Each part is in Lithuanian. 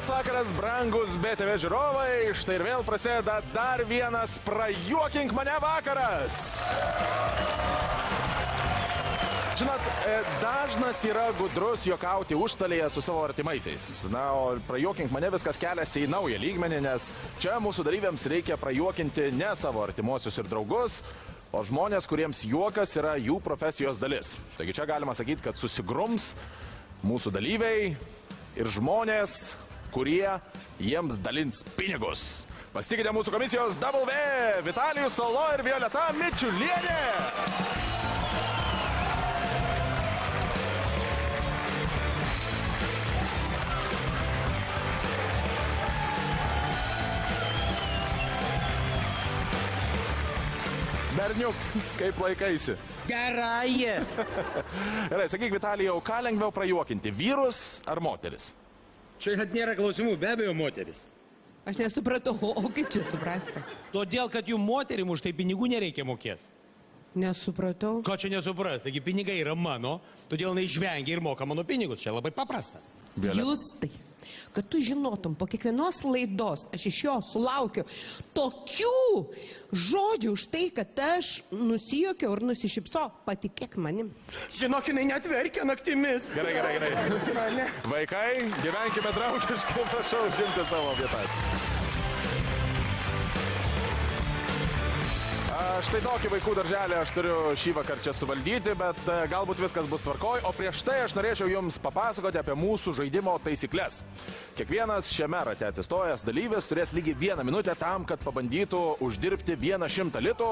Labas vakaras, brangus BTV žiūrovai. Štai ir vėl prasideda dar vienas prajuokink mane vakaras. Žinot, dažnas yra gudrus juokauti užstalėje su savo artimaisiais. Na, o prajuokink mane viskas keliasi į naują lygmenį, nes čia mūsų dalyviams reikia prajuokinti ne savo artimuosius ir draugus, o žmonės, kuriems juokas yra jų profesijos dalis. Taigi čia galima sakyti, kad susigrums mūsų dalyviai ir žmonės, kurie jiems dalins pinigus. Pasitikite mūsų komisijos W, Vitalijus Solo ir Violeta Mičiulienė. Berniuk, kaip laikaisi? Gerai. Gerai, sakyk, Vitalijau, ką lengviau prajuokinti, vyrus ar moteris? Čia net nėra klausimų, be abejo moteris. Aš nesupratau, o kaip čia suprasti? Todėl, kad jų moterim už tai pinigų nereikia mokėti. Nesupratau. Ko čia nesupras? Taigi pinigai yra mano, todėl neišvengia ir moka mano pinigus. Čia labai paprasta. Justai, kad tu žinotum, po kiekvienos laidos aš iš jo sulaukiu tokių žodžių už tai, kad aš nusijuokiau ir nusišypso, patikėk manim. Žinok, jinai net verkia naktimis. Gerai. Vaikai, gyvenkime draugiškai, prašau užimti savo vietas. Štai tokį vaikų darželį aš turiu šį vakar čia suvaldyti, bet galbūt viskas bus tvarkoj, o prieš tai aš norėčiau jums papasakoti apie mūsų žaidimo taisyklės. Kiekvienas šiame rate atsistojęs dalyvis turės lygiai 1 minutę tam, kad pabandytų uždirbti 100 litų.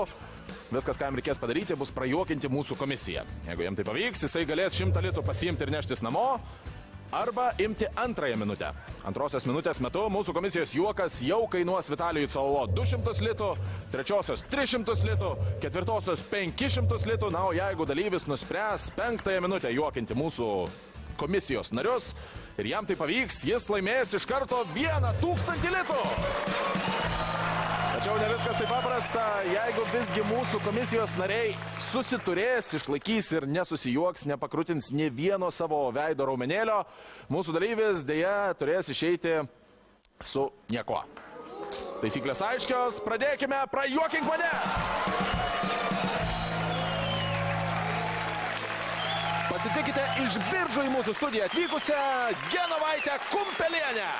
Viskas, ką jam reikės padaryti, bus prajuokinti mūsų komisiją. Jeigu jam tai pavyks, jisai galės 100 litų pasiimti ir neštis namo, arba imti antrąją minutę. Antrosios minutės metu mūsų komisijos juokas jau kainuos Vitalijui Solo 200 litų, trečiosios 300 litų, ketvirtosios 500 litų, na, o jeigu dalyvis nuspręs 5-ąją minutę juokinti mūsų komisijos narius ir jam tai pavyks, jis laimės iš karto 1000 litų. Tačiau ne viskas taip paprasta, jeigu visgi mūsų komisijos nariai susiturės, išlaikys ir nesusijuoks, nepakrutins nė vieno savo veido raumenėlio, mūsų dalyvis dėja turės išeiti su niekuo. Taisyklės aiškios, pradėkime, prajuokink mane! Pasitikite iš Biržų į mūsų studiją atvykusią Genovaitę Kumpelienę.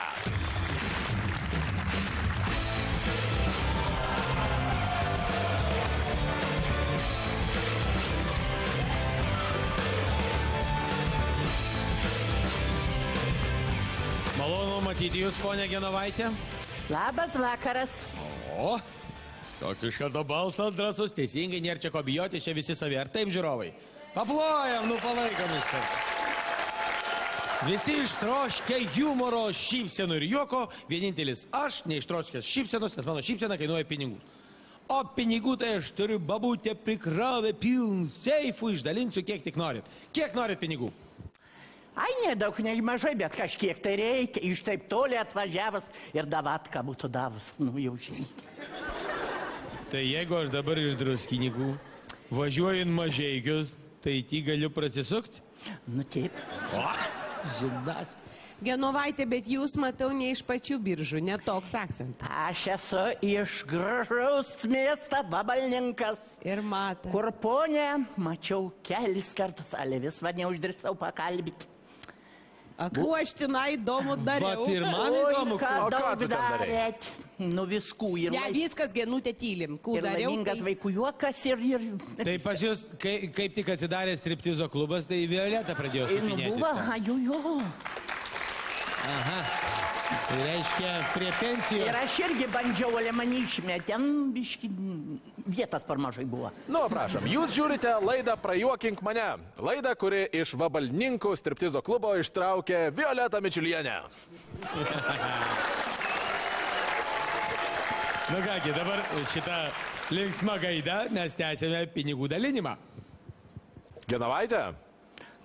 Malonu matyti jūs, ponė Genovaitė. Labas vakaras. O, toks iš karto balsas drąsus, teisingai, nėra čia ko bijoti, čia visi savi. Ar taip, žiūrovai? Paplojam, palaikom iš karto. Visi ištroškę humoro, šypsenų ir juoko, vienintelis aš neištroškęs šypsenos, nes mano šypsena kainuoja pinigų. O pinigų tai aš turiu babutę prikrovę pilnų seifų, išdalinsiu kiek tik norit. Kiek norit pinigų? Ai, nedaug, ne mažai, bet kažkiek tai reikia. Iš taip toli atvažiavęs ir davatką būtų davus. Nu, jau žinot. Tai jeigu aš dabar iš Druskininkų važiuoju į Mažeikius, tai ty galiu prasisukti? Nu, taip. O, žindas. Genovaitė, bet jūs matau ne iš pačių Biržų, ne toks akcentas. Aš esu iš gražaus miesto Vabalninkas. Ir matas. Kur ponė, mačiau kelis kartus, ale vis va neuždrįsau pakalbėti. Kuo aš tenai įdomu dariau? Vat ir man įdomu, ką o ką daug tu ten darei? darėt. Nu, viskų ir Ne, viskas, Genutė, tylim. Kuo ir dariau? laimingas vaikų juokas ir... Tai pas jūs, kaip tik atsidarė striptizo klubas, tai Violeta pradėjo Ir nu supinėti. buvo, ajujo. Aha. Tai reiškia, prie pensijos. Ir aš irgi bandžiau, ale mane išmė, ten biški vietas per mažai buvo. Nu, prašom, jūs žiūrite laidą Prajuokink mane. Laidą, kuri iš Vabalninkų striptizo klubo ištraukė Violeta Mičiulienė. Nu kągi, dabar šitą linksmą gaidą mes tęsėme pinigų dalinimą. Genovaitė,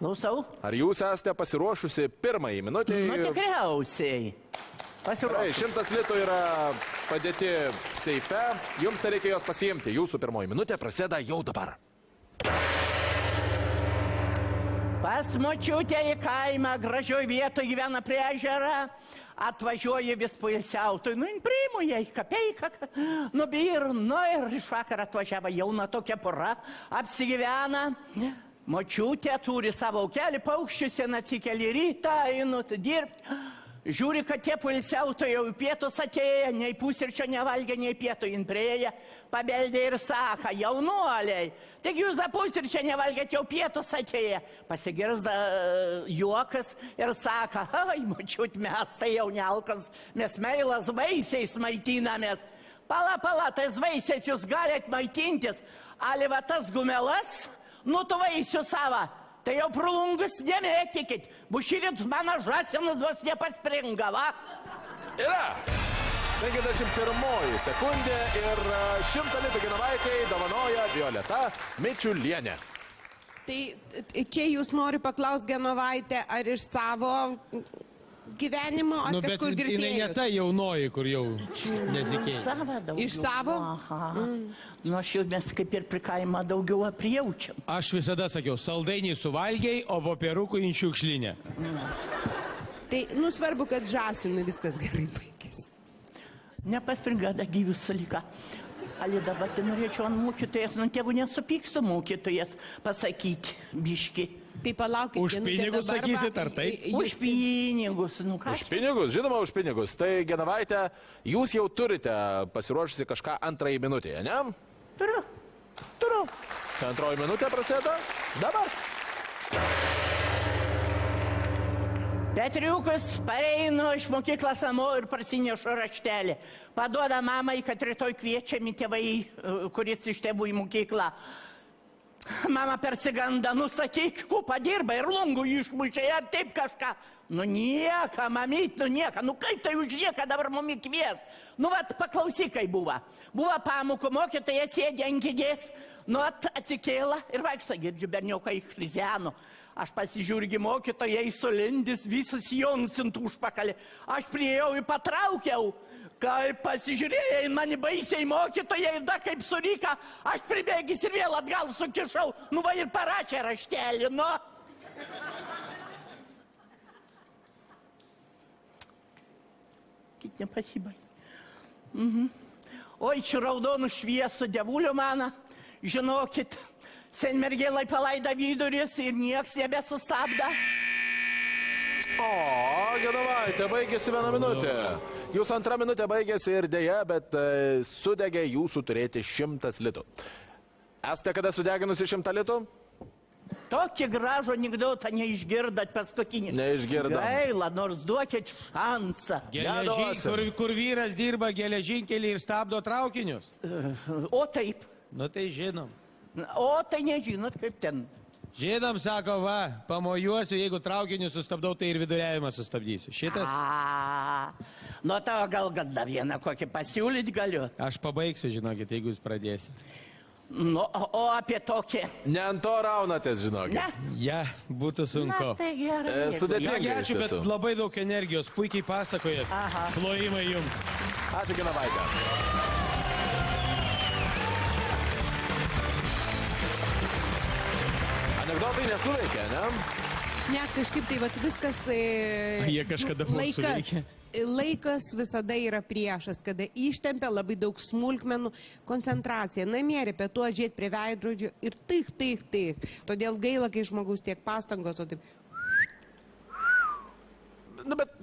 Klausau? ar jūs esate pasiruošusi pirmąjį minutį? Nu, tikriausiai. Gerai, Pasiruošus. 100 litų yra padėti seife, jums tai reikia jos pasiimti. Jūsų pirmoji minutė prasideda jau dabar. Pas močiutę į kaimą, gražioj vietoj gyvena prie ežera. atvažiuoja vis poilsiautojai, nu, priimu jai kapeiką, ir iš vakar atvažiavo jauna tokia pora, apsigyvena, močiutė turi savo kelį, paukščius, jie atsikeli rytą, einu dirbti. Žiūri, kad tie poilsiautojai jau pietus atėję, nei pusryčio nevalgė, nei pietų jin prieja, pabeldė ir sako, jaunuoliai, taigi jūs da pusryčio nevalgėt, jau pietus atėję. Pasigirsta juokas ir sako, ai, močiut, mes tai jau nealkas, mes meilas vaisiais maitinamės. Pala, tais vaisiais jūs galite maitintis, ali va tas gumelas, nu tu vaisių savo. Tai jau prulungus nemėtikit, bušyrit mano žasinas vos nepaspringa, va? Yra! 51 sekundė ir 100 litų Genovaitei dovanoja Violeta Mičiulienė. Tai čia jūs nori paklausti Genovaitę, ar iš savo gyvenimo, ar kažkur girdėjot? Jinai ne ta jaunoji, kur jau nesikeičia. Iš savo? Nu, aš jau mes kaip ir prikaimą daugiau aprijaučiam. Aš visada sakiau, saldainį suvalgiai, o po perukų į šiukšlinę. Tai, svarbu, kad žasinui viskas gerai baigėsi. Nepaspringa, dagyvius salyką. Ali dabar tai norėčiau ant mokytojas, tegu nesupykstu mokytojas pasakyti, biški. Tai palaukit. Už pinigus sakysit, ar tai? Už pinigus, ką? Už pinigus, žinoma, už pinigus. Tai Genovaitė, jūs jau turite pasiruošusi kažką antrąjį minutėje, ne? Turiu. Tai antroji minutė prasideda dabar. Petriukas pareinu iš mokyklos namo ir prasinešu raštelį. Paduoda mamai, kad rytoj kviečiami tėvai, kuris iš tėvų į mokyklą. Mama persiganda, sakyk, ku padirba ir lungų išmušė, ar taip kažką. Nieka, mamyt, nieka. Kaip tai už nieką dabar mumi kvies? Paklausyk, kai buvo. Buvo pamokų, mokytoja sėdė ant kėdės, atsikėla ir vaikšto, girdžiu, berniukai chrizeno. Aš pasižiūrgi mokytojai sulindis, visas jonas ant užpakalį. Aš priejau ir patraukiau. Kai pasižiūrėjai, mani baisiai mokytojai ir da kaip suryka, aš pribėgis ir vėl atgal sukišau. Ir parašė raštelį, Kit nepasibai. Oi, čia raudonų šviesų dievulio mano, žinokit, senmergėlai palaida viduris ir nieks nebesustabda. O, Genovaitė, baigėsi 1 minutė. Jūsų 2 minutė baigėsi ir dėja, bet sudegė jūsų turėti 100 litų. Esate kada sudeginusi 100 litų? Tokį gražų anekdotą neišgirdat paskutinį. Neišgirdom. Gaila, nors duokit šansą. Kur vyras dirba geležinkelį ir stabdo traukinius? O taip. Tai žinom. O tai nežinot, kaip ten. Žinom, sako, pamojuosiu, jeigu traukiniu sustabdau, tai ir viduriavimą sustabdysiu. Šitas? Tavo gal dar vieną kokį pasiūlyti galiu. Aš pabaigsiu, žinokit, jeigu jūs pradėsit. O apie tokį? Ne ant to raunatės, žinokit. Ne? Ja, būtų sunku. Tai gerai. Sudėtingai. Ačiū, bet labai daug energijos, puikiai pasakojat. Plojimai jums. Ačiū, Genovaitė. Anekdotai nesuveikia, ne? Ne, kažkaip tai viskas... Jie kažkada mūsų veikia. Laikas visada yra priešas, kada ištempia labai daug smulkmenų, koncentracija. Namie repetuoja, žiūrėti prie veidrodžio ir tik. Todėl gaila, kai žmogus tiek pastangos, o taip... Bet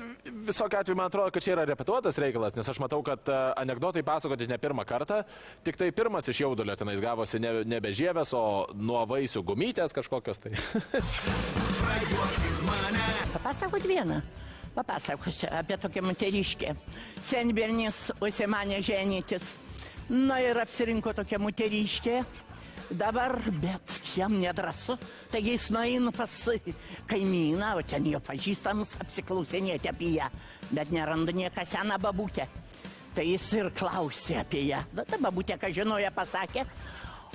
visokio atveju man atrodo, kad čia yra repetuotas reikalas, nes aš matau, kad anekdotai pasakoti ne pirmą kartą, tik tai pirmas iš jaudulio tenais gavosi nebe žievės, o nuo vaisių gumytės kažkokios tai. Papasakot vieną. Papasakosiu apie tokią moteriškę. Senbernis užsimanė ženytis. Ir apsirinko tokią moteriškę. Dabar, bet jam nedrasu. Taigi jis nueina pas kaimyną, o ten jo pažįstams apsiklausinėti apie ją. Bet nerandu nieką seną babutę. Tai jis ir klausė apie ją. Ta babutė, ką žinoja, pasakė.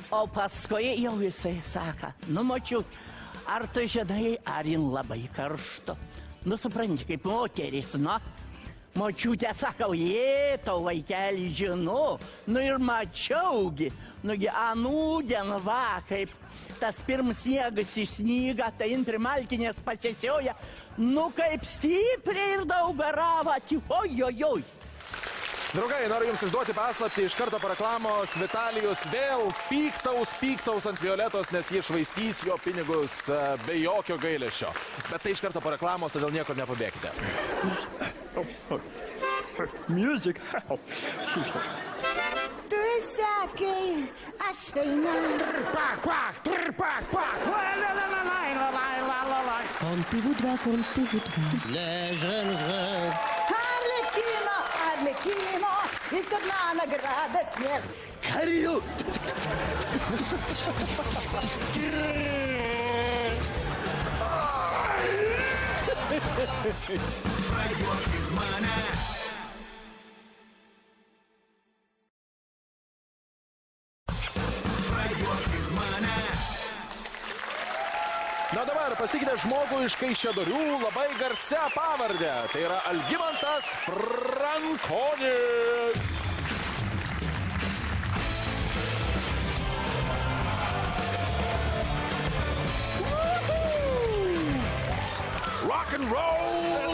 O paskui jau jisai sako, močiut, ar tu žinai, ar jin labai karšto? Supranti, kaip moteris, Močiutė sakau, tau vaikelį žinu, nu ir mačiaugi, nugi anūdien va, kaip tas pirmas sniegas išsnyga, tai intri malkinės pasisioja, nu kaip stipriai ir daug garava, ojojoj. Draugai, noriu Jums išduoti paslaptį, iš karto po reklamos Vitalijus vėl pyktaus ant Violetos, nes jie švaistys jo pinigus be jokio gailesčio. Bet tai iš karto po reklamos, todėl niekur nepabėkite. Music. Tu sakai, aš einu. Les jeunes rêves. Arlekino, jis одна награда смерть. Карю! Na dabar pasakykite žmogų iš Kaišiadorių labai garsia pavardę. Tai yra Algimantas Frankonis. Rock and roll!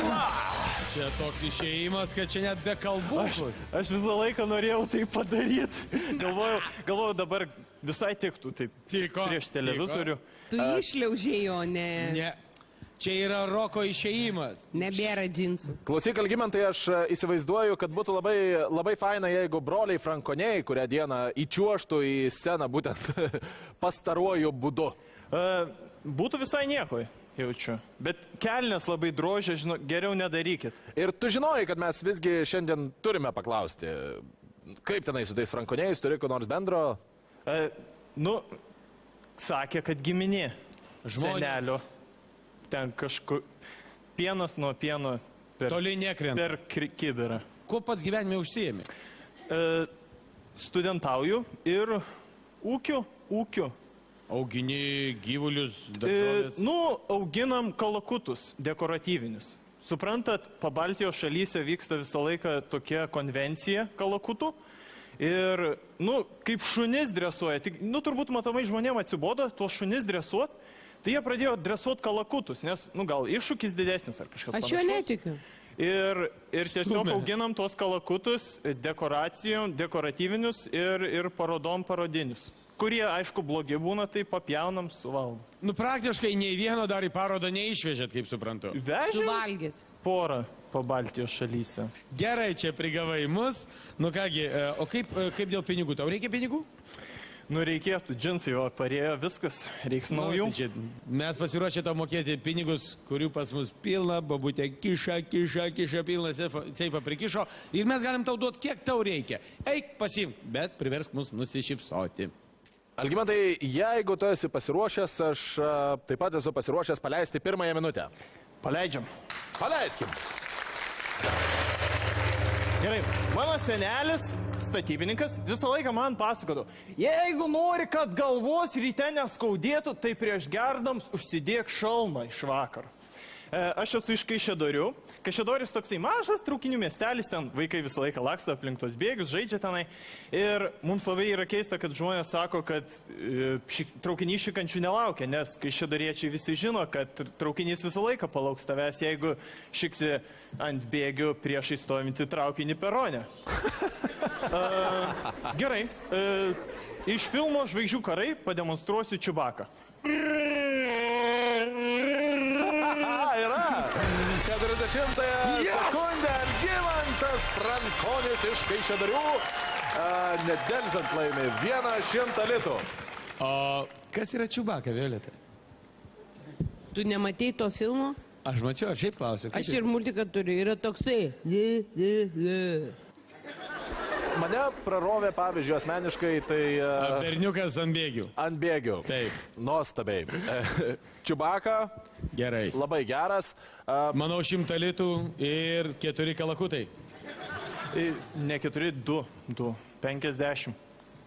Čia toks išėjimas, kad čia net be kalbų. Aš visą laiką norėjau tai padaryti. Galvojau dabar visai tiktų taip prieš televizorių. Tu išliaužėjo, ne. Ne. Čia yra roko išėjimas. Nebėra džinsų. Klausyk, Algimantai, aš įsivaizduoju, kad būtų labai faina, jeigu broliai Frankoniai, kurią dieną įčiuoštų į sceną būtent pastaruoju būdu. Būtų visai nieko, jaučiu. Bet kelnes labai drožia, geriau nedarykit. Ir tu žinojai, kad mes visgi šiandien turime paklausti, kaip tenai su tais Frankoniais, turi ko nors bendro? Sakė, kad giminė senelio. Ten kažkur pienas nuo pieno per kibirą. Kuo pats gyvenime užsiėmė? Studentauju ir ūkiu. Augini gyvulius, daržovės? Auginam kalakutus dekoratyvinius. Suprantat, Pabaltijos šalyse vyksta visą laiką tokia konvencija kalakutų. Ir, kaip šunis dresuoja, turbūt matomai žmonėm atsibodo tuos šunis dresuot, tai jie pradėjo dresuot kalakutus, nes, gal iššūkis didesnis ar kažkas panašaus. Aš jo netikiu. Ir tiesiog auginam tuos kalakutus dekoratyvinius ir parodinius, kurie, aišku, blogi būna, tai papjaunam, suvalgom. Praktiškai nei vieno dar į parodą neišvežėt, kaip suprantu. Vežėm Suvalgyt. porą Pabaltijos šalyse. Gerai, čia prigavai mus. Kągi, o kaip dėl pinigų? Tau reikia pinigų? Reikėtų, džinsai jau parėjo, viskas, reiks naujų. Mes pasiruošę tau mokėti pinigus, kurių pas mus pilna, babutė kiša, pilna, seifą prikišo ir mes galim tau duoti, kiek tau reikia. Eik, pasimk, bet priversk mus nusišypsoti. Algimantai, jeigu tu esi pasiruošęs, aš taip pat esu pasiruošęs paleisti pirmąją minutę. Paleidžiam. Paleiskim. Gerai, mano senelis, statybininkas, visą laiką man pasakotų, jeigu nori, kad galvos ryte neskaudėtų, tai prieš gerdams užsidėk šalmą iš vakaro. Aš esu iš Kaišiadorių. Kaišiadoris toksai mažas traukinių miestelis, ten vaikai visą laiką laksto aplink tos bėgius, žaidžia tenai. Ir mums labai yra keista, kad žmonės sako, kad traukinys šikančių nelaukia, nes kaišiadoriečiai visi žino, kad traukinys visą laiką palauks tavęs, jeigu šiksi ant bėgių prieš įstovintį traukinį perone. Gerai, iš filmo Žvaigždžių karai pademonstruosiu Čiubaką. Yra 40-ąją sekundę Algimantas Frankonis iš Kaišiadorių nedelsiant laimi 100 litų. O kas yra Čiubaka, Violeta? Tu nematei to filmo? Aš mačiau, aš šiaip klausiu. Aš ir multiką turiu, yra toksai. Mane prarovė, pavyzdžiui, asmeniškai, tai... Berniukas ant bėgių. Ant bėgių. Taip. Nuostabiai. Čiubaka. Gerai. Labai geras. Manau, 100 litų ir 4 kalakutai. Ne 4, 2. 50.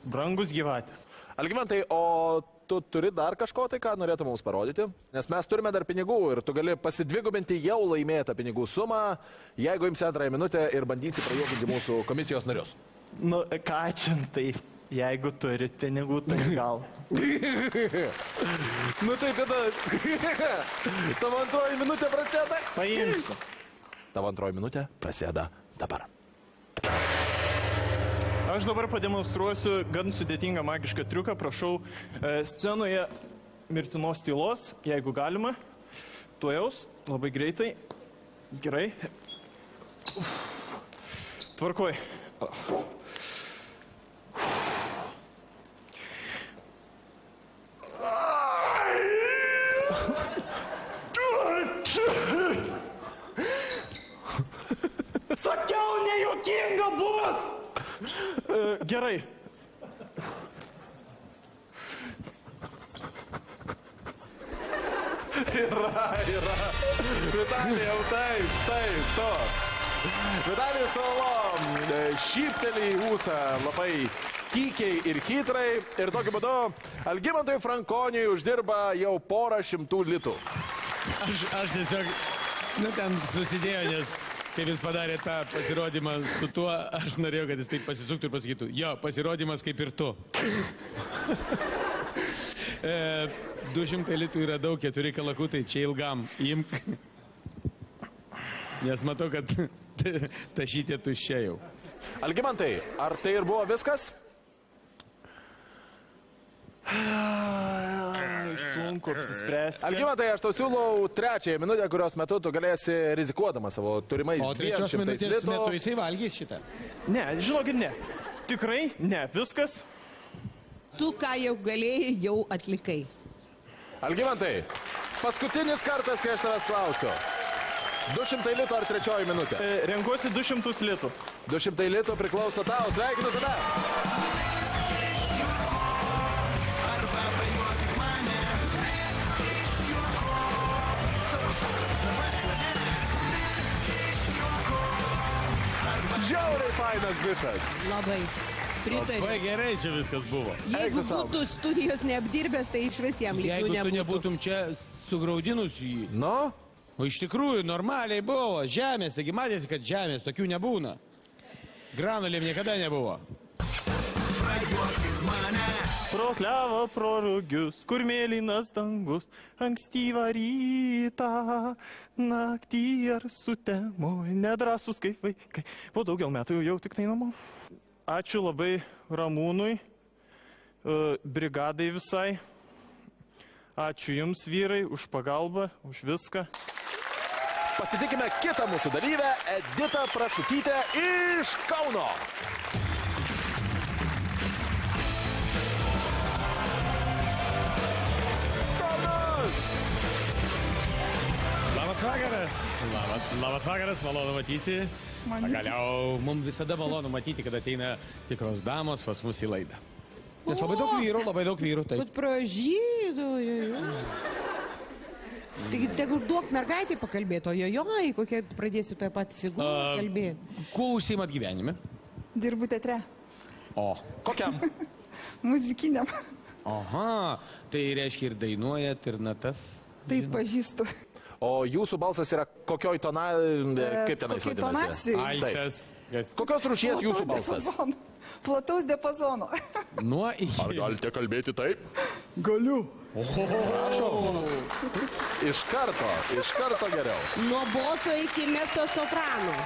Brangus gyvatės. Algimantai, o tu turi dar kažko tai, ką norėtum mums parodyti? Nes mes turime dar pinigų ir tu gali pasidvigubinti jau laimėtą pinigų sumą, jeigu imsi antrąją minutę ir bandysi prajuokinti mūsų komisijos narius. Nu, ką čia, tai jeigu turit pinigų, tai gal. Nu tai tada, tavo antroji minutė prasideda. Paimsiu. Tavo antroji minutė prasideda dabar. Aš dabar pademonstruosiu gan sudėtingą magišką triuką. Prašau, scenoje mirtinos tylos, jeigu galima. Tuojaus, labai greitai. Gerai. Tvarkoj. Sakiau, nejuokinga bus! Gerai. Yra. Vitalijau, taip, to. Vitalijus Solo šyptelį į ūsą labai tykiai ir hitrai. Ir tokiu būdu Algimantui Frankoniui uždirba jau 100 litų. Aš tiesiog, ten susidėjo, nes kaip jis padarė tą pasirodymą su tuo, aš norėjau, kad jis taip pasisuktų ir pasakytų, jo, pasirodymas kaip ir tu. 200 litų yra daug, 4 kalakutai, čia ilgam, imk. Nes matau, kad tašytė tuščia jau. Algimantai, ar tai ir buvo viskas? Sunku apsispręsti. Algimantai, aš tau siūlau 3 minutę, kurios metu tu galėsi rizikuodama savo turimais 200 litų. O 3 minutės metu jisai valgys šitą? Ne, žinokit, ne. Tikrai ne, viskas. Tu, ką jau galėjai, jau atlikai. Algimantai, paskutinis kartas, kai aš tavęs klausiu. 200 litų ar 3 minutė? Renkuosi 200 litų. 200 litų priklauso tau. Sveikinu tada. Žiauriai fainas bičas. Labai. Pritariu. Labai gerai čia viskas buvo. Jeigu būtų studijos neapdirbęs, tai iš vis jam lygių Jeigu tu nebūtų. nebūtum čia sugraudinus jį. Nu? O iš tikrųjų, normaliai buvo. Žemės, taigi matėsi, kad žemės tokių nebūna. Granulėm niekada nebuvo. Pro klevą, pro rugius, kur mėlynas dangus, ankstyvą rytą, naktį ar sutemoj, nedrąsus kaip vaikai, po daugel metų jau tik tai namo. Ačiū labai Ramūnui, brigadai visai. Ačiū jums, vyrai, už pagalbą, už viską. Pasitikime kitą mūsų dalyvę, Editą Prašutytę iš Kauno. Labas vakaras. Labas vakaras, malonu matyti. Pagaliau, mums visada malonu matyti, kad ateina tikros damos pas mus į laidą. Nes labai daug vyrų, taip. Bet pražydų, Taigi, tegu duok mergaitį pakalbėti, o jojoj, kokie pradėsiu toje pat figūrą kalbėti. Kuo užsiimat gyvenime? Dirbu teatre. O. Kokiam? Muzikiniam. Aha, tai reiškia ir dainuojat, ir natas. Taip pažįstu. O jūsų balsas yra kokioj kaip tenais Kokioj vadinasi? tonacijai? Altas. Kokios rūšies jūsų balsas? Plataus diapazono. Nuo iki. Ar galite kalbėti taip? Galiu. Iš karto geriau. Nuo boso iki mezzo soprano.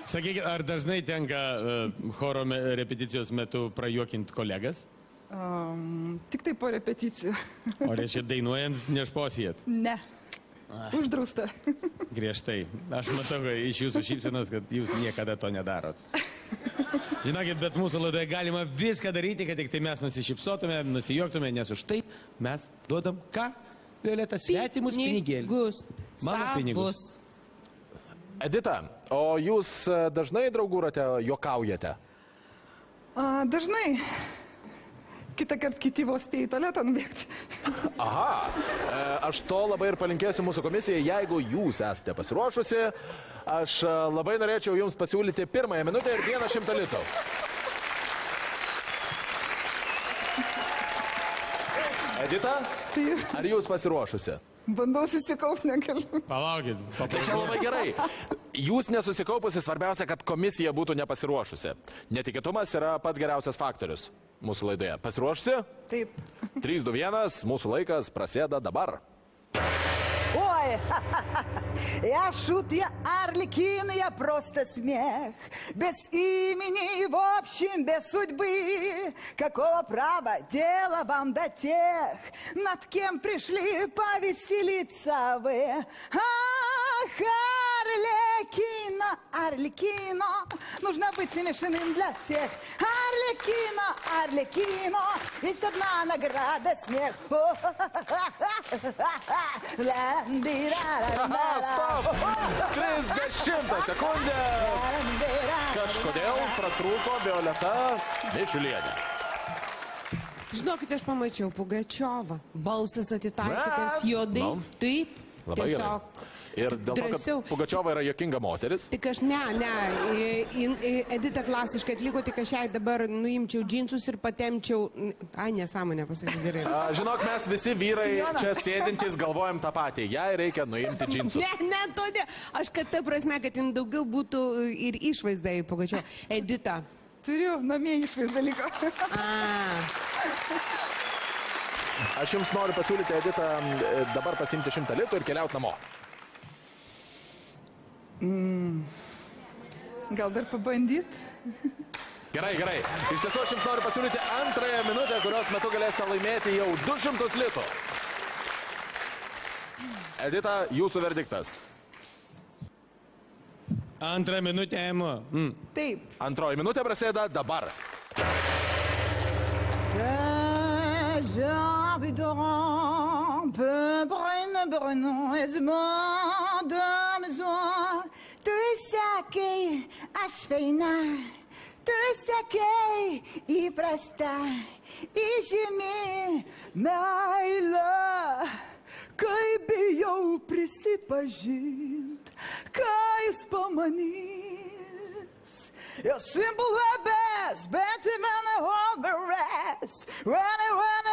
Sakykit, ar dažnai tenka choro repeticijos metu prajuokinti kolegas? Tik tai po repeticijų. O reiškia dainuojant nešposijat? Ne. Uždrausta. Griežtai. Aš matau iš jūsų šypsenos, kad jūs niekada to nedarot. Žinokit, bet mūsų laidoje galima viską daryti, kad tik tai mes nusišypsotume, nusijuoktume, nes už tai mes duodam ką? Violeta, svetimus pinigėlius. Mano pinigus. Edita, o jūs dažnai draugų rate juokaujate? Dažnai. Kitą kartą kiti vos spėjo į tualetą nubėgti. Aha, aš to labai ir palinkėsiu mūsų komisijai, jeigu jūs esate pasiruošusi, aš labai norėčiau jums pasiūlyti 1 minutę ir 100 litų. Edita, ar jūs pasiruošusi? Bandau susikaupti, negaliu. Palaukit. Tai čia labai gerai. Jūs nesusikaupusi, svarbiausia, kad komisija būtų nepasiruošusi. Netikėtumas yra pats geriausias faktorius mūsų laidoje. Pasiruošusi? Taip. 3, 2, 1, mūsų laikas prasideda dabar. Ой, я шут, я Арлекин, я просто смех. Без имени, в общем, без судьбы. Какого права дело вам до тех, над кем пришли повеселиться вы? Ах, Арлекино, Арлекино, нужно быть смешным для всех. Арлекино, Арлекино, есть одна награда смех. Stop! 30 sekundė. Kažkodėl pratrūko Violeta Mišulienė. Žinokit, aš pamačiau Pugačiovą. Balsas atitaikytas juodai. Taip, Labai gerai. tiesiog. Ir dėl to, kad Pugačiova yra juokinga moteris. Tik aš Edita klasiškai atliko, tik aš jai dabar nuimčiau džinsus ir patemčiau. Ai, nesąmonė, pasakysiu gerai. Žinok, mes visi vyrai čia sėdintys galvojam tą patį. Jai reikia nuimti džinsus. Ne, todėl. Aš kad ta prasme, kad jin daugiau būtų ir išvaizda į Pugačiovą. Edita. Turiu namie išvaizdą liko. Aš jums noriu pasiūlyti, Edita, dabar pasimti 100 litų ir keliauti namo. Gal dar pabandyt? Gerai, gerai. Iš tiesų, aš jums noriu pasiūlyti antrąją minutę, kurios metu galėsite laimėti jau 200 litų. Edita, jūsų verdiktas. Antrą minutę ėmu. Taip. Antroji minutė prasideda dabar. Tu sakei, aš feina, tu sakei, įprasta, įžymi meilė, kai bijau prisipažint, ką jis pamanys. You're simple at best, better than a whole the rest. Anyone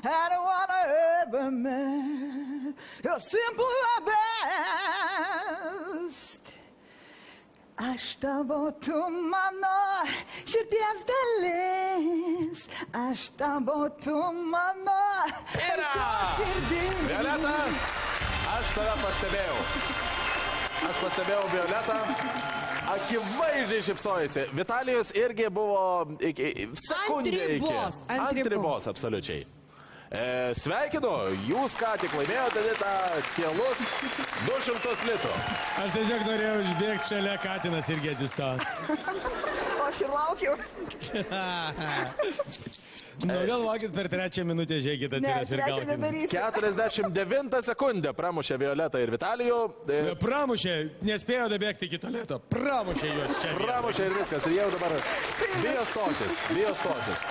I ever met. You're simple at best. Aš tavo, tu mano širdies dalis. Aš tavo, tu mano širdis. Violeta, aš tave pastebėjau. Aš pastebėjau Violetą. Akivaizdžiai šipsojasi. Vitalijus irgi buvo sekundė ant ribos, absoliučiai. Sveikinu, jūs ką tik laimėjote Edita cielus 200 litų. Aš tiesiog norėjau išbėgti šalia, Katinas irgi atsistoti. O aš ir laukiau. Nu, galvokit, per 3 minutę žiūrėkit atsiras ir Nedarysiu. 49 sekundę pramušė Violetą ir Vitalijų. Pramušė, nespėjo dabėgti iki tualeto. Pramušė juos čia. Pramušė ir viskas. Ir jau dabar bijo stotis.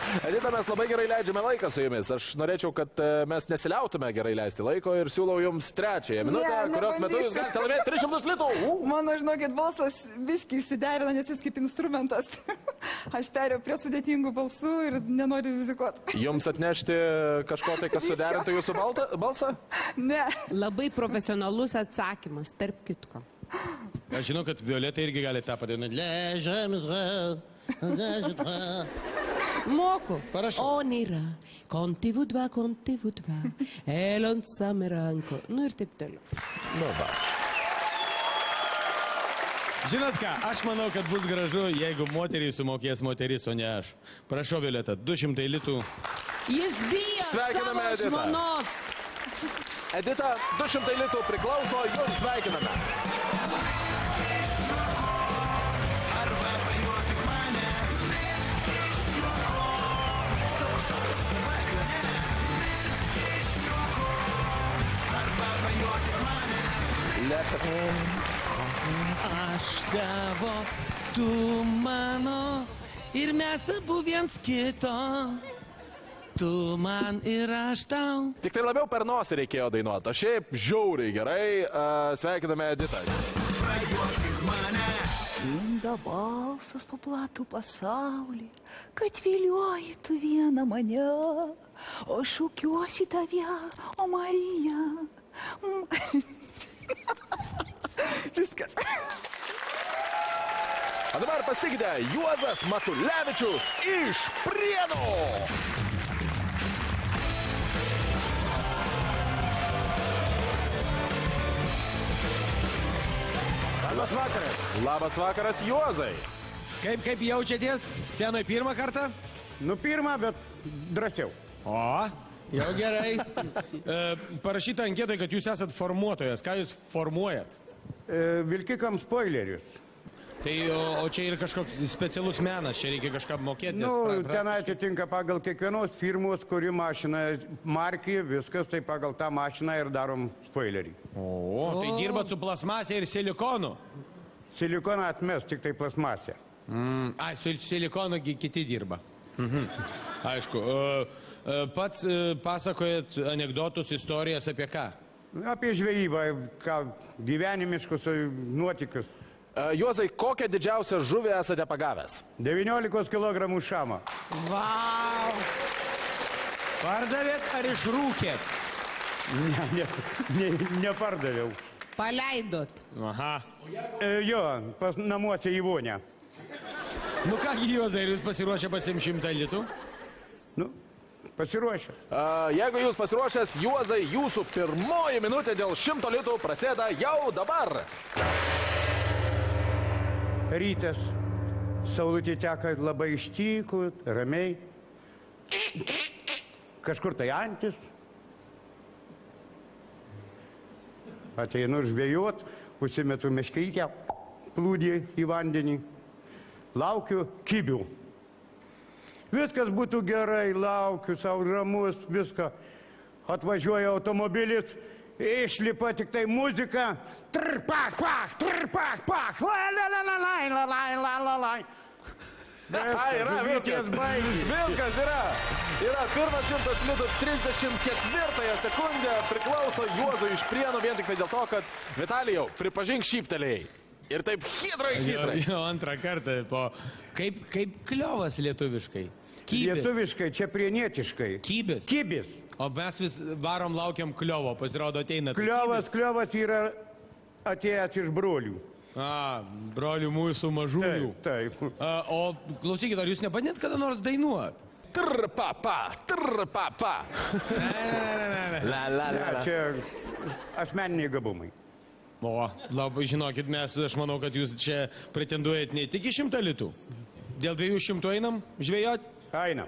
Edita, mes labai gerai leidžiame laiką su jumis. Aš norėčiau, kad mes nesiliautume gerai leisti laiko ir siūlau jums 3 minutę, kurios metu jūs galite laimėti 300 litų. Mano, žinokit, balsas biškiai išsiderina, nes jis kaip instrumentas. Aš perėjau prie sudėtingų balsų ir nenoriu rizikuoti. Jums atnešti kažko tai, kas suderintų jūsų balsą? Ne. Labai profesionalus atsakymas, tarp kitko. Aš žinau, kad Violeta irgi gali tą padainuoti. Moku. Parašau. On yra, konti vudva, elon sameranko. Nu ir taip toliau. Nu, va. Žinot ką, aš manau, kad bus gražu, jeigu moteriai sumokės moteris, o ne aš. Prašau, Violeta, 200 litų. Jis bijo Sveikiname, savo Edita. žmonos. Edita, 200 litų priklauso, jums sveikiname. Aš tavo, tu mano ir mes abu viens kito. Tu man ir aš tau. Tik tai labiau per nosį reikėjo dainuoti. O šiaip žiauriai gerai. Sveikiname Editą. sklinda balsas po platų pasaulį, kad vilioji tu vieną mane, o šūkiuosi tave, o Marija. Viskas. O dabar pasitikite Juozas Matulevičius iš Prienų. Labas vakaras. Labas vakaras, Juozai. Kaip jaučiatės? Scenoje pirmą kartą? Nu, pirmą, bet drąsiau. O, jau gerai. Parašyta anketoje, kad jūs esat formuotojas. Ką jūs formuojat? Vilkikams spoilerius. Tai, o čia yra kažkoks specialus menas, čia reikia kažką mokėti. Nu, ten atitinka pagal kiekvienos firmos, kuri mašina markį, viskas, tai pagal tą mašiną ir darom spoilerį. O, tai dirbat su plasmasė ir silikonu? Silikoną atmes, tik tai plasmasė. Ai, su silikonu kiti dirba. Aišku. Pats pasakojat anekdotus, istorijas apie ką? Apie žvejybą, gyvenimiškus nuotykius. Juozai, kokią didžiausią žuvį esate pagavęs? 19 kg šamą. Vau! Pardavėt ar išrūkėt? Nepardaviau. Paleidot. Aha. Jo, pas namuose į vonę. Nu kągi, Juozai, jūs pasiruošę pasimti 100 litų? Nu, pasiruošę. Jeigu jūs pasiruošęs, Juozai, jūsų pirmoji minutė dėl 100 litų prasideda jau dabar. Rytas, saulutė teka labai ištyku, ramiai. Kažkur tai antis. Ateinu žvejot, užsimetu meškrytę, plūdį į vandenį. Laukiu kibių. Viskas būtų gerai, laukiu, savo ramus, viską. Atvažiuoja automobilis, išlipa tik tai muzika. Trpach, pach, trpach, pach, la-la-la-la-lai, la-lai. Viskas yra. Yra pirmas 100 litų 34 sekundę priklauso Juozui iš Prienų vien tik tai dėl to, kad Vitalijau, pripažink šyptelėjai. Ir taip hidrai. Jo, antrą kartą. Kaip kliovas lietuviškai? Kybis. Lietuviškai, čia prienietiškai. Kybis. Kybis. O mes vis varom laukiam kliovo, pasirodo ateina. Kliovas yra atėjęs iš brolių. Brolių mūsų mažųjų. Taip. O klausykit, ar jūs nebandėt kada nors dainuot? Trpapa. Ne, čia asmeniniai gabumai. O, labai žinokit, aš manau, kad jūs čia pretenduojat ne tik į 100 litų. Dėl 200 einam žvejot? Einam.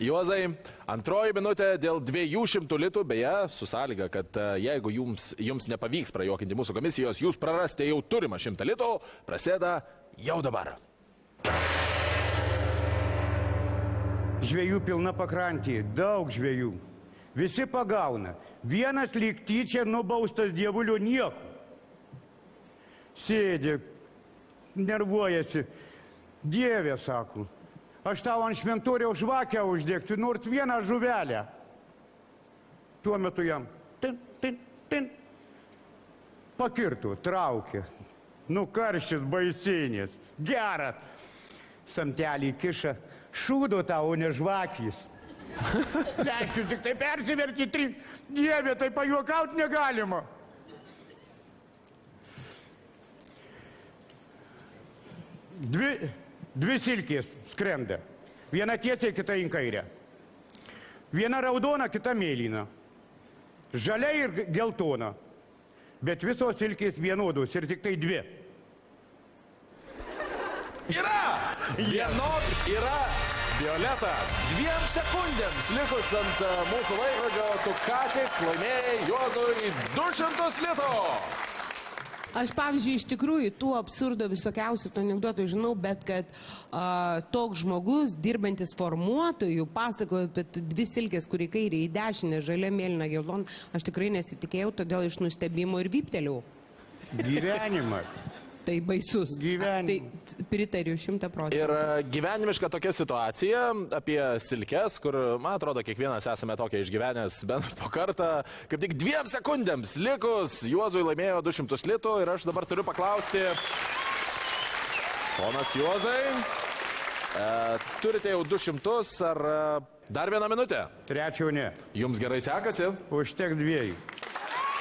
Juozai, antroji minutė dėl 200 litų, beje, su sąlyga, kad jeigu jums nepavyks prajuokinti mūsų komisijos, jūs prarasite jau turimą 100 litų, prasideda jau dabar. Žvejų pilna pakrantė, daug žvejų. Visi pagauna. Vienas lyg tyčia nubaustas dievuliu nieko. Sėdi, nervuojasi. Dieve, sako, aš tau ant šventoriaus žvakę uždegsiu, nors vieną žuvelę. Tuo metu jam pakirtų, traukė. Nu, karštis baisinis, geras. Samtelį kiša, šūdo tau, ne žvakys. Leisiu tik tai persiverti 3. Dieve, tai pajuokaut negalima. Dvi silkės skrenda. Viena tiesiai, kita į kairę. Viena raudona, kita mėlyna. Žalia ir geltona. Bet visos silkės vienodos ir tik tai 2. Yra Violeta. 2 sekundėms likus ant mūsų laikrodžio, tu ką tik laimėjai Juozui 200 litų. Aš, pavyzdžiui, iš tikrųjų tų absurdo visokiausių anekdotų žinau, bet kad toks žmogus, dirbantis formuotojų, pasakojo apie 2 silkės, kur į kairę, į dešinę, žalia, mėlyna, geltona, aš tikrai nesitikėjau, todėl iš nustebimo ir vypteliau. Gyvenimas. Tai baisus. Tai pritariu 100%. Ir gyvenimiška tokia situacija apie silkes, kur, man atrodo, kiekvienas esame tokia išgyvenęs bent po kartą, kaip tik 2 sekundėms likus Juozui laimėjo 200 litų ir aš dabar turiu paklausti, Ponas Juozai, turite jau 200, ar dar vieną minutę? Trečio ne. Jums gerai sekasi? Užtek 2.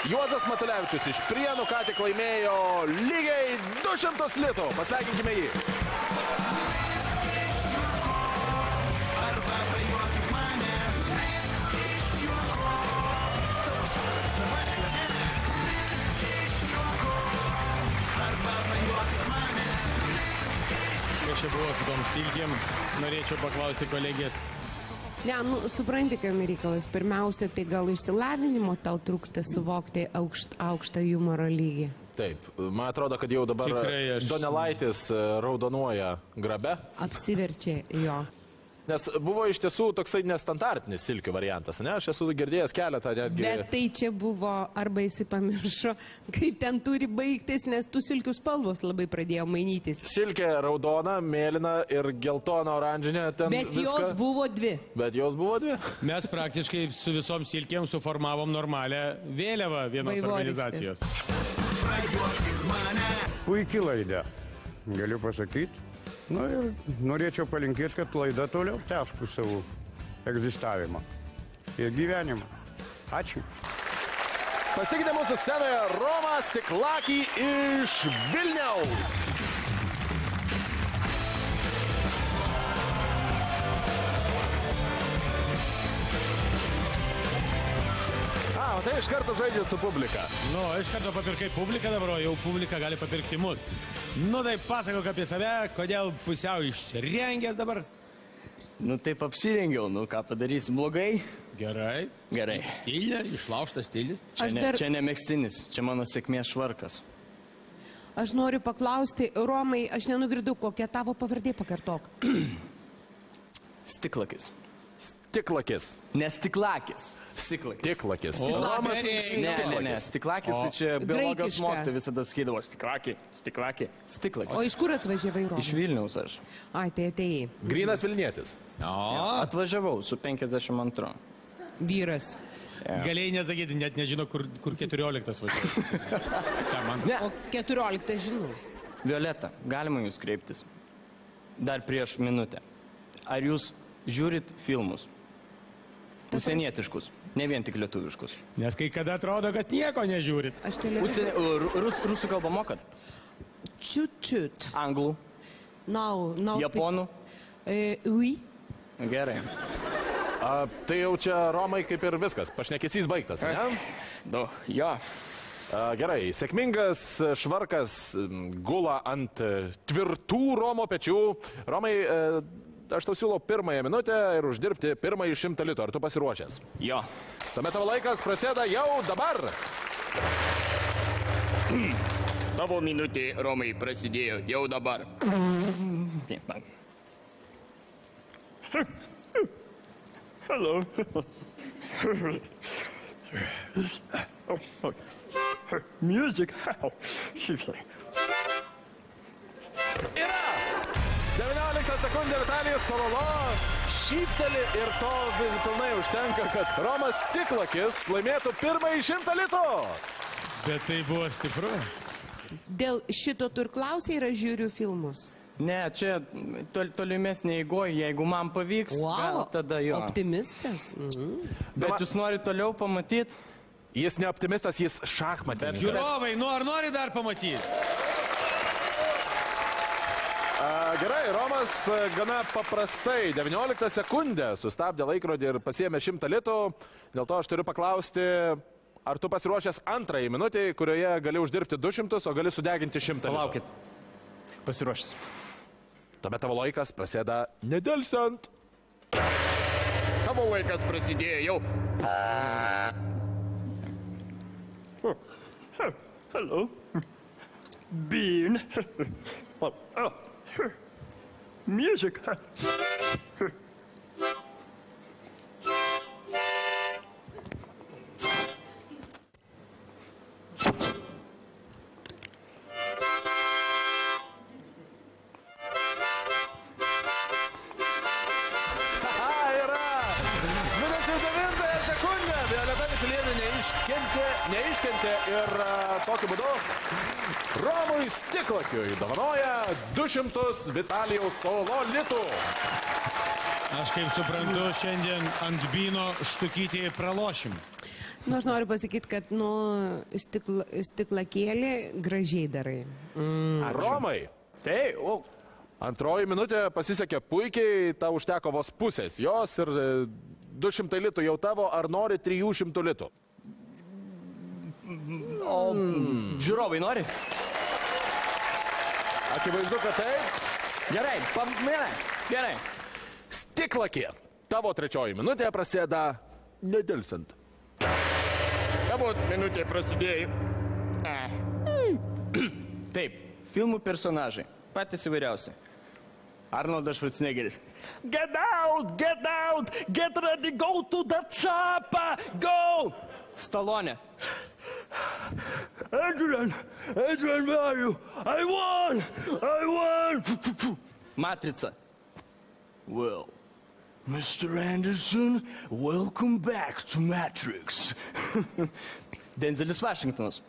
Juozas Matulevičius iš Prienų ką tik laimėjo lygiai 200 litų. Pasveikinkime jį. Kai čia buvo su tom silkėm, norėčiau paklausti kolegės. Ne, nu, supranti, kam reikalas. Pirmiausia, tai gal išsilavinimo tau trūksta suvokti aukštą humoro lygį. Taip, man atrodo, kad jau dabar Donelaitis raudonuoja grabe. Apsiverčia jo. Nes buvo iš tiesų toksai nestandartinis silkių variantas, ne? Aš esu girdėjęs keletą netgi... Bet tai čia buvo, arba jis pamiršo, kaip ten turi baigtis, nes tų silkių spalvos labai pradėjo mainytis. Silkė raudona, mėlyna ir geltona, oranžinė. Bet jos buvo 2. Bet jos buvo 2. Mes praktiškai su visom silkėm suformavom normalią vėliavą vienos organizacijos. Puikiai laida, galiu pasakyti. Nu ir norėčiau palinkėti, kad laida toliau tęstų savo egzistavimą ir gyvenimą. Ačiū. Pasitikite mūsų scenoje Romą Stiklakį iš Vilniaus. O tai iš karto žaidžia su publika. Nu, iš karto papirkai publiką dabar, o jau publika gali papirkti mus. Nu, tai pasakok apie save, kodėl pusiau išrengęs dabar? Nu, taip apsirengiau, nu, ką padarysi, blogai? Gerai. Gerai. Stilinė, išlaužtas stilis. Čia ne megztinis, čia mano sėkmės švarkas. Aš noriu paklausti, Romai, aš nenugirdau, kokia tavo pavardė, pakartok. Stiklakis. Stiklakis. Ne stiklakis. Stiklakis. Stiklakis. Ne. Stiklakis, tai čia biologijos mokytojai visada sakydavo stiklakį. O iš kur atvažiavai, Romai? Iš Vilniaus aš. Ai, tai atėjai. Grynas Vilnietis. Atvažiavau su 52. Vyras. Galėjai nesakyti, net nežino, kur 14 važiuoja. O 14 žinau. Violeta, galima jūs kreiptis? Dar prieš minutę. Ar jūs žiūrit filmus? Užsienietiškus, ne vien tik lietuviškus. Nes kai kada atrodo, kad nieko nežiūrit. Aš televizorių. Rusų kalbą mokat? Čiut. Anglų? No. Japonų? Oui. Gerai. Tai jau čia, Romai, kaip ir viskas. Pašnekesys baigtas, ne? Jo. Gerai, sėkmingas švarkas gula ant tvirtų Romo pečių. Romai, aš tau siūlau pirmąją minutę ir uždirbti pirmąjį 100 litų. Ar tu pasiruošęs? Jo. Tuomet tavo laikas prasideda jau dabar. Tavo minutė, Romai, prasidėjo jau dabar. Hello. Music. Yra! 19 sekundė Vitalijus Sololo šypteli ir to pilnai užtenka, kad Romas Stiklakis laimėtų pirmąjį 100 litų. Bet tai buvo stipru. Dėl šito tu ir klausai, ir aš žiūriu filmus. Ne, čia tolimesnė eigoje, jeigu man pavyks, gal tada jo. Optimistas. Bet jūs norite toliau pamatyti? Jis ne optimistas, jis šachmatininkas. Žiūrovai, ar nori dar pamatyti? Gerai, Romas gana paprastai 19 sekundę sustabdė laikrodį ir pasiėmė 100 litų. Dėl to aš turiu paklausti, ar tu pasiruošęs antrąjį minutį, kurioje gali uždirbti 200, o gali sudeginti 100 litų. Palaukit. Pasiruošęs. Tuomet tavo laikas prasideda nedelsiant. Tavo laikas prasidėjo jau. Hello. Bean. Music. sekundę Violeta Mikulėnienė neiškentė ir tokiu būdu Romui Stiklakiui dovanoja 200 Vitalijaus Cololo litų. Aš kaip suprantu, šiandien ant Byno štukytį pralošim. Nu, aš noriu pasakyti, kad, stiklakėlį gražiai darai. Romai. Tai, Antroji minutė pasisekė puikiai, tau užteko vos pusės jos ir 200 litų jau tavo, ar nori 300 litų? O žiūrovai nori? Akivaizdu, kad taip. Gerai. Stiklakė, tavo trečioji minutė prasideda nedelsant. Galbūt minutė prasidėjo. Taip, filmų personažai, patys įvairiausi. Arnoldas Schwarzeneggeris. Get out, get ready, go to the chopper, go! Stallone. Adrian, where are you? I won! Matrica. Well, Mr. Anderson, welcome back to Matrix. Denzelis Washingtonas.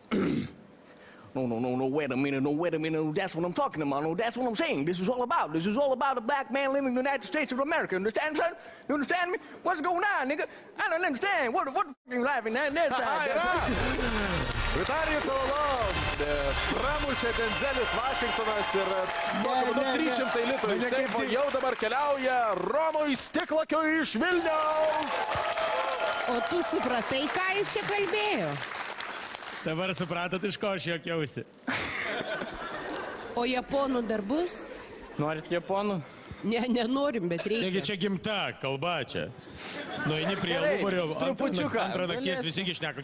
No, wait a minute, that's what I'm talking about, no, that's what I'm saying, this is all about a black man living in the United States of America, understand, son? You understand me? What's going on, nigga? I don't understand, what you laughing at that side? Vitalijus Cololo, pramušė Denzelis Vašingtonas ir 300 litų iš seifo jau dabar keliauja Romui Stiklakiui iš Vilniaus. O tu supratai, ką jis čia kalbėjo? Dabar supratot, iš ko aš juokiausi. O japonų dar bus? Norit japonų? Ne, nenorim, bet reikia. Taigi čia gimta kalba čia. Nueini prie Lubario, antrą nakties visi šneka.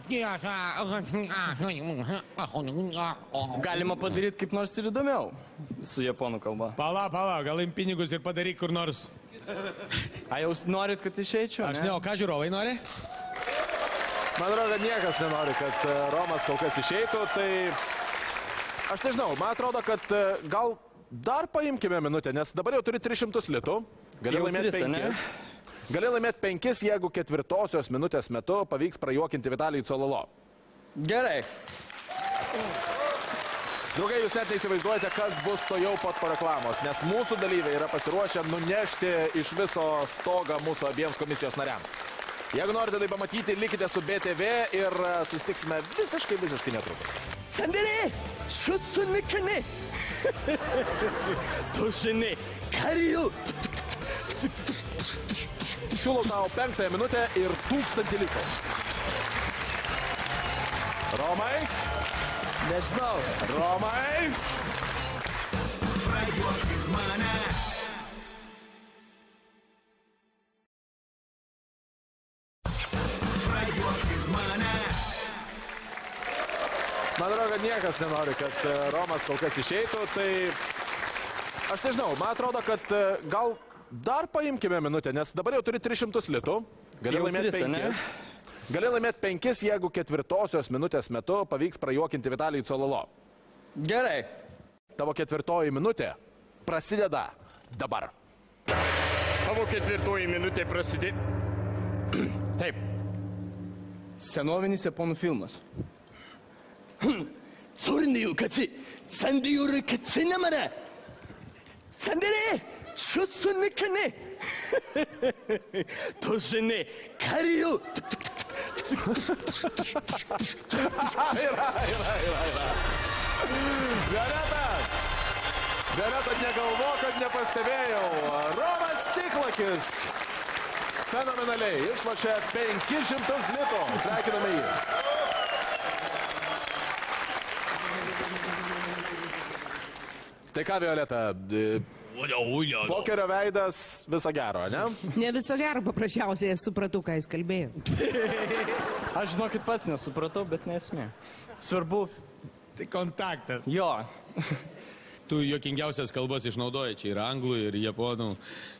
Galima padaryti kaip nors ir įdomiau su japonų kalba. Pala, gal im pinigus ir padaryk kur nors. A jau norit, kad išeičiau? Aš ne, o ką žiūrovai nori? Man atrodo, kad niekas nenori, kad Romas kol kas išeitų, tai aš nežinau, man atrodo, kad gal dar paimkime minutę, nes dabar jau turi 300 litų, gali laimėti 5. Gali laimėti 5, jeigu ketvirtosios minutės metu pavyks prajuokinti Vitalijų Cololo. Gerai. Draugai, jūs net neįsivaizduojate, kas bus to jau po reklamos, nes mūsų dalyviai yra pasiruošę nunešti iš viso stogą mūsų abiems komisijos nariams. Jeigu norite tai pamatyti, likite su BTV ir susitiksime visiškai netrukus. Sandere, šutsunikane. Tošinė, kariu. Siūlau tau 5 minutę ir 1000 litų. Romai? Nežinau. Romai? Prajuokink mane. Man atrodo, kad niekas nenori, kad Romas kol kas išeitų, tai aš nežinau, man atrodo, kad gal dar paimkime minutę, nes dabar jau turi 300 litų, gali laimėti 5. Gali laimėti 5, jeigu ketvirtosios minutės metu pavyks prajuokinti Vitalijų Cololo. Gerai. Tavo ketvirtoji minutė prasideda dabar. Tavo ketvirtoji minutė prasideda. Taip. Senovinis japonų filmas. Sorniu, kaci, sandiuru kacinamara. Sandere, šutsunikane. Tošinė, kariu. Yra. Violeta, negalvo, kad nepastebėjau. Romas Stiklakis fenomenaliai išlošė 500 litų. Sveikiname jį. Tai ką, Violeta, pokerio veidas viso gero, ne? Ne viso gero, paprasčiausiai supratau, ką jis kalbėjo. Aš žinokit pats nesupratau, bet nesmė. Svarbu. Tai kontaktas. Jo. tu juokingiausias kalbas išnaudoji. Čia ir anglų, ir japonų,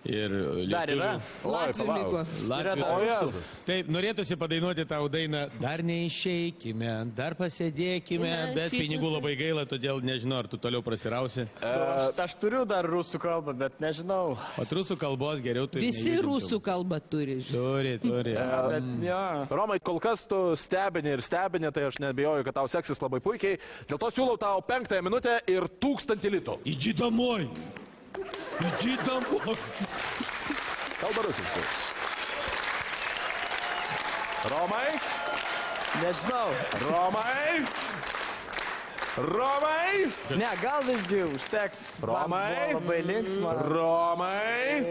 ir lietuvių. Dar yra? Latvių liko. Latvių. Taip, norėtųsi padainuoti tau dainą Dar neišeikime, dar pasėdėkime, bet pinigų labai gaila, todėl nežinau, ar tu toliau prasirausi. Aš turiu dar rusų kalbą, bet nežinau. O rusų kalbos geriau tu Visi rusų kalbą turi. Turi. Romai, kol kas tu stebini, tai aš nebijoju, kad tau seksis labai puikiai. Dėl to siūlau tau 5 minutę ir 1000 litų. Idi domoj. Kalba rusiškai. Romai? Nežinau. Romai? Ne, gal visgi užteks. Romai? Labai linksma. Romai?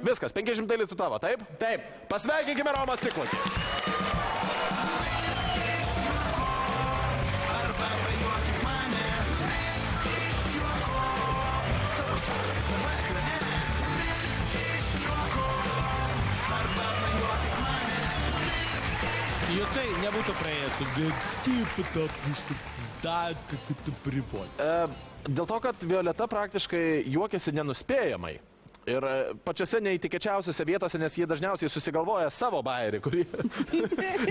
Viskas, 500 litų tavo, taip? Taip. Pasveikinkime Romą Stiklakį. Justai nebūtų praėjęs. Dėl to, kad Violeta praktiškai juokiasi nenuspėjamai. Ir pačiose neįtikėčiausiose vietose, nes jie dažniausiai susigalvoja savo bairį,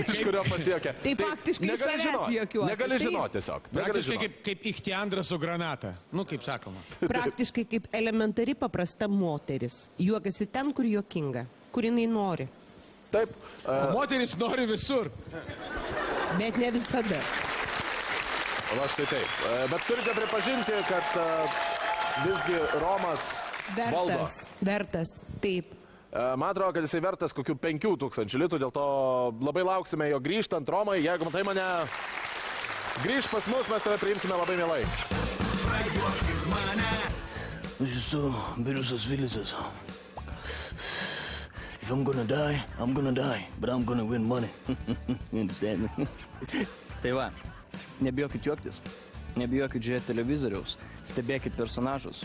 iš kurio pasiekia. Tai faktiškai iš savęs juokiuosi. Negali žinoti tiesiog. Praktiškai kaip ichtiandra su granata. Nu, kaip sakoma. Praktiškai kaip elementari paprasta moteris. Juokiasi ten, kur juokinga, kur jinai nori. Taip. Moteris nori visur. Bet ne visada. Va štai taip. Bet turite pripažinti, kad visgi Romas valdo. Vertas, taip. Man atrodo, kad jisai vertas kokių 5000 litų, dėl to labai lauksime jo grįžtant. Romai, jeigu matai mane, grįž pas mus, mes tave priimsime labai mielai. Aš esu Birusas Vilisas. If I'm gonna die, but I'm gonna win money. Understand me? Tai va, nebijokit juoktis, nebijokit žiūrėti televizoriaus, stebėkit personažus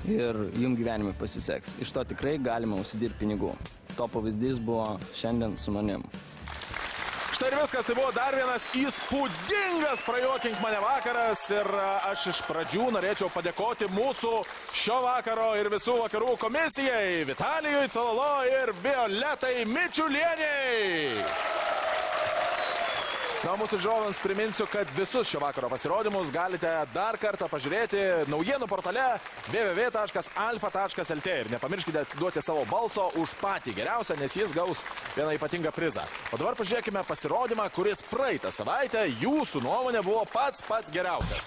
ir jums gyvenime pasiseks. Iš to tikrai galima užsidirbti pinigų. To pavyzdys buvo šiandien su manim. Štai ir viskas, tai buvo dar vienas įspūdingas prajuokink mane vakaras ir aš iš pradžių norėčiau padėkoti mūsų šio vakaro ir visų vakarų komisijai Vitalijui Cololo ir Violetai Mičiulieniai. Na, mūsų žiūrovams priminsiu, kad visus šio vakaro pasirodymus galite dar kartą pažiūrėti naujienų portale www.alfa.lt ir nepamirškite duoti savo balso už patį geriausią, nes jis gaus vieną ypatingą prizą. O dabar pažiūrėkime pasirodymą, kuris praeitą savaitę jūsų nuomonė buvo pats geriausias.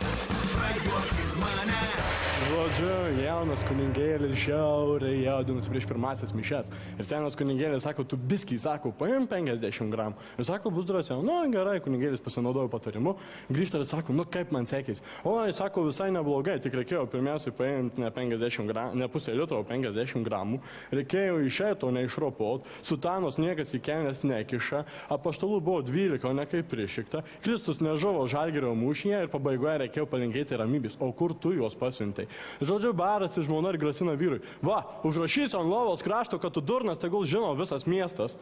Žodžiu, jaunas kunigėlis žiauriai jaudinasi prieš pirmasis mišias. Ir senas kunigėlis sako, tu biskiai, sako, paim 50 gramų. Ir sako, bus drąsiau. Nu, gerai, kunigėlis pasinaudojo patarimu. Grįžta ir sako, nu, kaip man sekės. O, jis sako, visai neblogai, tik reikėjo pirmiausiai paimti ne 50 gramų, ne pusę litro, o 50 gramų. Reikėjo išėto, ne išropot. Sutanos niekas į kelnes nekiša. Apaštalų buvo 12, o ne kaip prišikta. Kristus nežuvo Žalgirio mūšyje ir pabaigoje reikėjo palinkėti ramybės. O kur tu juos pasiuntai? Žodžiu, barasi žmona ir grasina vyrui. Va, užrašysiu ant lovos krašto, kad tu durnas, tegul žino visas miestas.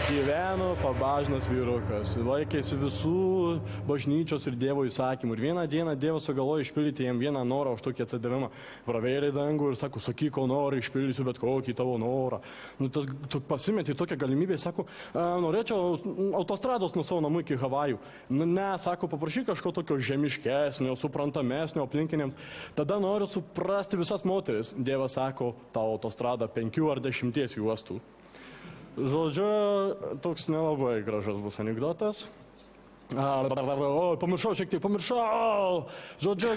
Gyveno pabažnas vyrukas, laikėsi visų bažnyčios ir Dievo įsakymų. Ir vieną dieną Dievas sugalvojo išpildyti jam vieną norą už tokį atsidavimą. Pravėrė dangų ir sako, sakyk, ko nori, išpildysiu bet kokį tavo norą. Nu, tu pasimeti tokią galimybę, sako, norėčiau autostrados nuo savo namų iki Havajų. Ne, sako, paprašyk kažko tokio žemiškesnio, suprantamesnio aplinkiniams. Tada noriu suprasti visas moteris. Dievas sako, tavo autostrada 5 ar 10 juostų. Žodžiu, toks nelabai gražus bus anekdotas. Pamiršau šiek tiek, pamiršau. Žodžiu.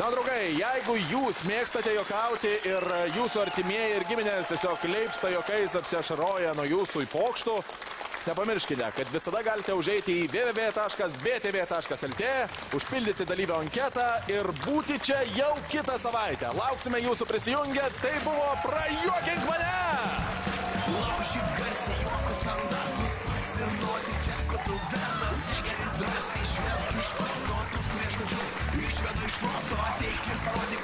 Na, draugai, jeigu jūs mėgstate juokauti ir jūsų artimieji ir giminės tiesiog leipsta juokais apsiašaroja nuo jūsų į pokštų, nepamirškite, kad visada galite užeiti į www.btv.lt, užpildyti dalyvio anketą ir būti čia jau kitą savaitę. Lauksime jūsų prisijungę, tai buvo Prajuokink mane! Laužyk garsiai juokus standartus, pasiduoti čia, ko tu vertas. Drąsiai švies iš to, tus, kurie žodžiu, išvedu iš proto, ateik ir parodyk,